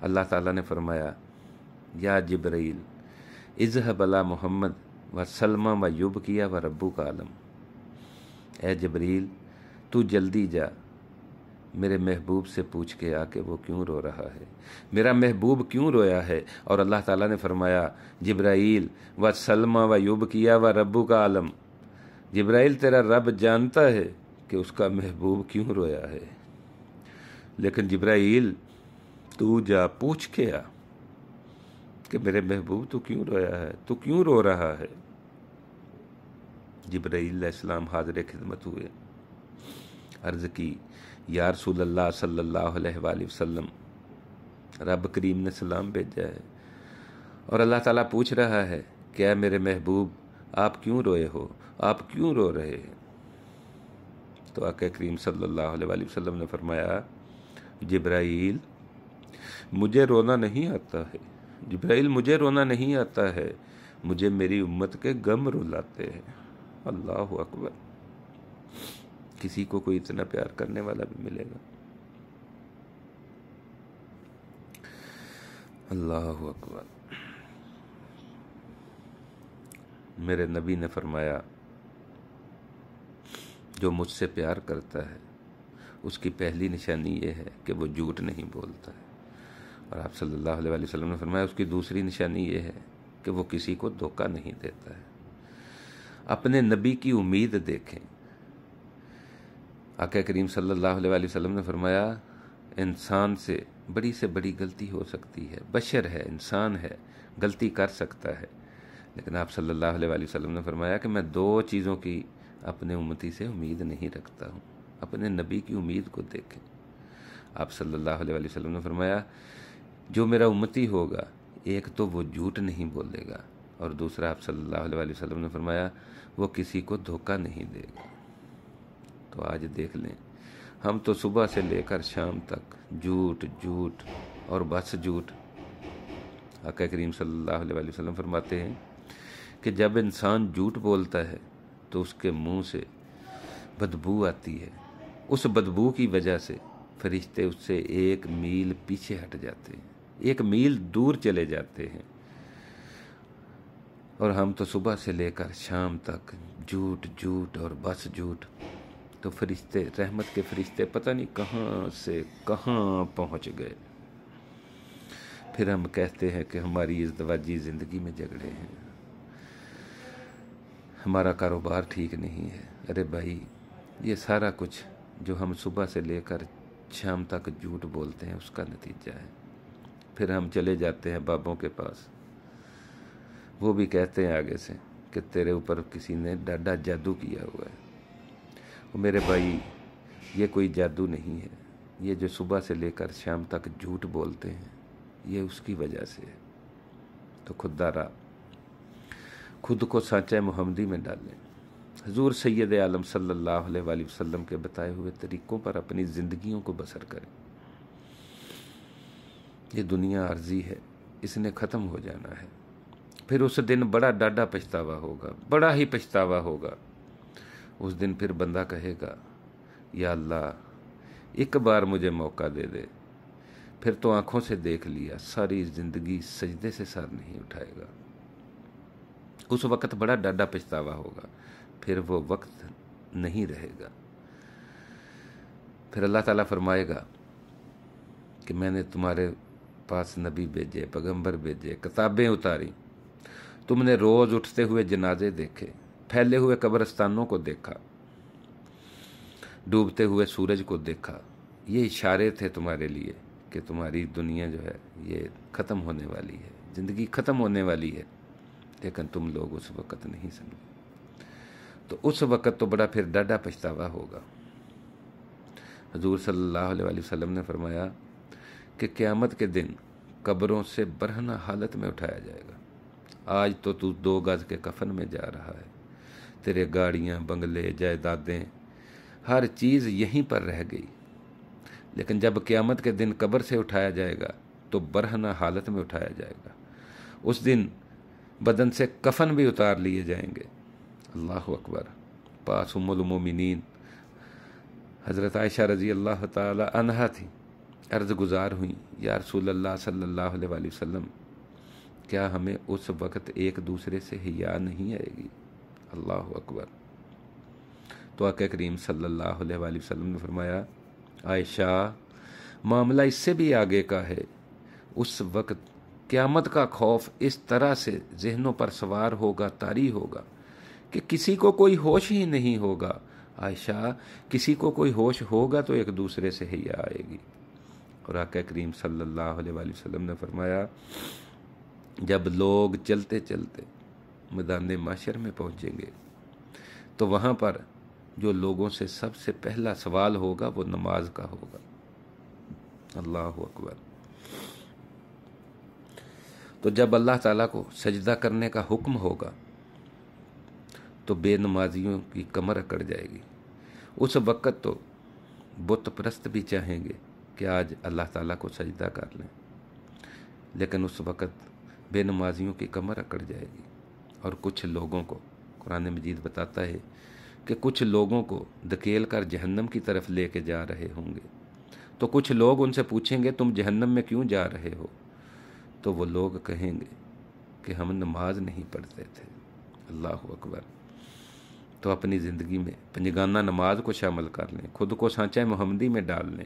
اللہ تعالیٰ نے فرمایا یا جبرائیل اذهب الی محمد و سلمہ و یب کیا و ربو کا عالم، اے جبریل تو جلدی جا میرے محبوب سے پوچھ کے آ کہ وہ کیوں رو رہا ہے، میرا محبوب کیوں رویا ہے۔ اور اللہ تعالیٰ نے فرمایا جبرائیل و سلمہ و یب کیا و ربو کا عالم، جبرائیل تیرا رب جانتا ہے کہ اس کا محبوب کیوں رویا ہے، لیکن جبرائیل تو جا پوچھ کے آ کہ میرے محبوب تو کیوں رویا ہے، تو کیوں رو رہا ہے۔ جبرائیل علیہ السلام حاضر خدمت ہوئے، عرض کی یا رسول اللہ صلی اللہ علیہ وآلہ وسلم، رب کریم نے سلام بھیجا ہے اور اللہ تعالیٰ پوچھ رہا ہے کہ اے میرے محبوب آپ کیوں روئے ہو، آپ کیوں رو رہے ہیں۔ تو آقا کریم صلی اللہ علیہ وآلہ وسلم نے فرمایا جبرائیل مجھے رونا نہیں آتا ہے، جبرائیل مجھے رونا نہیں آتا ہے، مجھے میری امت کے غم رلاتے ہیں۔ اللہ اکبر، کسی کو کوئی اتنا پیار کرنے والا بھی ملے گا؟ اللہ اکبر۔ میرے نبی نے فرمایا جو مجھ سے پیار کرتا ہے اس کی پہلی نشانی یہ ہے کہ وہ جھوٹ نہیں بولتا ہے، اور آپ صلی اللہ علیہ وسلم نے فرمایا اس کی دوسری نشانی یہ ہے کہ وہ کسی کو دھوکہ نہیں دیتا ہے۔ اپنے نبی کی امید دیکھیں، آقا کریم صلی اللہ علیہ وسلم نے فرمایا انسان سے بڑی غلطی ہو سکتی ہے، بشر ہے، انسان ہے، غلطی کر سکتا ہے، لیکن آپ صلی اللہ علیہ وسلم نے فرمایا کہ میں دو چیزوں کی اپنے امتی سے امید نہیں رکھتا ہوں۔ اپنے نبی کی امید کو دیکھیں، آپ صلی اللہ علیہ وسلم نے فرمایا جو میرا امتی ہوگا ایک تو وہ جھوٹ نہیں بولے گا، اور دوسرا آپ صلی اللہ علیہ وسلم نے فرمایا وہ کسی کو دھوکہ نہیں دے گا۔ تو آج دیکھ لیں ہم تو صبح سے لے کر شام تک جھوٹ جھوٹ اور بس جھوٹ۔ آقا کریم صلی اللہ علیہ وسلم فرماتے ہیں کہ جب انسان جھوٹ بولتا ہے تو اس کے منہ سے بدبو آتی ہے، اس بدبو کی وجہ سے فرشتے اس سے 1 میل پیچھے ہٹ جاتے ہیں، 1 میل دور چلے جاتے ہیں، اور ہم تو صبح سے لے کر شام تک جھوٹ جھوٹ اور بس جھوٹ۔ تو فرشتے، رحمت کے فرشتے پتہ نہیں کہاں سے کہاں پہنچ گئے۔ پھر ہم کہتے ہیں کہ ہماری ازدواجی زندگی میں جھگڑے ہیں، ہمارا کاروبار ٹھیک نہیں ہے۔ ارے بھائی، یہ سارا کچھ جو ہم صبح سے لے کر شام تک جھوٹ بولتے ہیں اس کا نتیجہ ہے۔ پھر ہم چلے جاتے ہیں بابوں کے پاس، وہ بھی کہتے ہیں آگے سے کہ تیرے اوپر کسی نے ڈاڈا جادو کیا ہوا ہے۔ میرے بھائی، یہ کوئی جادو نہیں ہے، یہ جو صبح سے لے کر شام تک جھوٹ بولتے ہیں یہ اس کی وجہ سے ہے۔ تو خوددارا خود کو سانچہ محمدی میں ڈالیں، حضور سید عالم صلی اللہ علیہ وآلہ وسلم کے بتائے ہوئے طریقوں پر اپنی زندگیوں کو بسر کریں۔ یہ دنیا عارضی ہے، اس نے ختم ہو جانا ہے، پھر اس دن بڑا ڈاڈا پچھتاوا ہوگا، بڑا ہی پچھتاوا ہوگا۔ اس دن پھر بندہ کہے گا یا اللہ ایک بار مجھے موقع دے دے، پھر تو آنکھوں سے دیکھ لیا، ساری زندگی سجدے سے سر نہیں اٹھائے گا۔ اس وقت بڑا ڈاڈا پچھتاوا ہوگا، پھر وہ وقت نہیں رہے گا۔ پھر اللہ تعالیٰ فرمائے گا کہ میں نے تمہارے پاس نبی بھیجے، پیغمبر بھیجے، کتابیں اتاری، تم نے روز اٹھتے ہوئے جنازے دیکھے، پھیلے ہوئے قبرستانوں کو دیکھا، ڈوبتے ہوئے سورج کو دیکھا۔ یہ اشارے تھے تمہارے لیے کہ تمہاری دنیا جو ہے یہ ختم ہونے والی ہے، زندگی ختم ہونے والی ہے، لیکن تم لوگ اس وقت نہیں سمجھے۔ تو اس وقت تو بڑا پھر ڈاڈا پچھتاوا ہوگا۔ حضور صلی اللہ علیہ وسلم نے فرمایا کہ قیامت کے دن قبروں سے برہنہ حالت میں اٹھایا جائے گا۔ آج تو 2 گز کے کفن میں جا رہا ہے، تیرے گاڑیاں، بنگلے، جائیدادیں، ہر چیز یہیں پر رہ گئی، لیکن جب قیامت کے دن قبر سے اٹھایا جائے گا تو برہنہ حالت میں اٹھایا جائے گا۔ اس دن بدن سے کفن بھی اتار لیے جائیں گے۔ اللہ اکبر۔ پاس ام المومنین حضرت عائشہ رضی اللہ تعالی عنہا تھی، عرض گزار ہوئیں، یا رسول اللہ صلی اللہ علیہ وآلہ وسلم، کیا ہمیں اس وقت ایک دوسرے سے حیا نہیں آئے گی؟ اللہ اکبر۔ تو آقا کریم صلی اللہ علیہ وآلہ وسلم نے فرمایا، عائشہ، معاملہ اس سے بھی آگے کا ہے۔ اس وقت قیامت کا خوف اس طرح سے ذہنوں پر سوار ہوگا، طاری ہوگا کہ کسی کو کوئی ہوش ہی نہیں ہوگا۔ عائشہ، کسی کو کوئی ہوش ہوگا تو ایک دوسرے سے حیا آئے گی۔ اور آقا کریم صلی اللہ علیہ وآلہ وسلم نے فرمایا، جب لوگ چلتے چلتے میدان محشر میں پہنچیں گے تو وہاں پر جو لوگوں سے سب سے پہلا سوال ہوگا وہ نماز کا ہوگا۔ اللہ اکبر۔ تو جب اللہ تعالیٰ کو سجدہ کرنے کا حکم ہوگا تو بے نمازیوں کی کمر اکڑ جائے گی۔ اس وقت تو بت پرست بھی چاہیں گے کہ آج اللہ تعالیٰ کو سجدہ کر لیں، لیکن اس وقت بے نمازیوں کی کمر اکڑ جائے گی۔ اور کچھ لوگوں کو قرآن مجید بتاتا ہے کہ کچھ لوگوں کو دھکیل کر جہنم کی طرف لے کے جا رہے ہوں گے، تو کچھ لوگ ان سے پوچھیں گے تم جہنم میں کیوں جا رہے ہو؟ تو وہ لوگ کہیں گے کہ ہم نماز نہیں پڑھتے تھے۔ اللہ اکبر۔ تو اپنی زندگی میں پنجگانہ نماز کو شامل کر لیں، خود کو سانچہ محمدی میں ڈال لیں،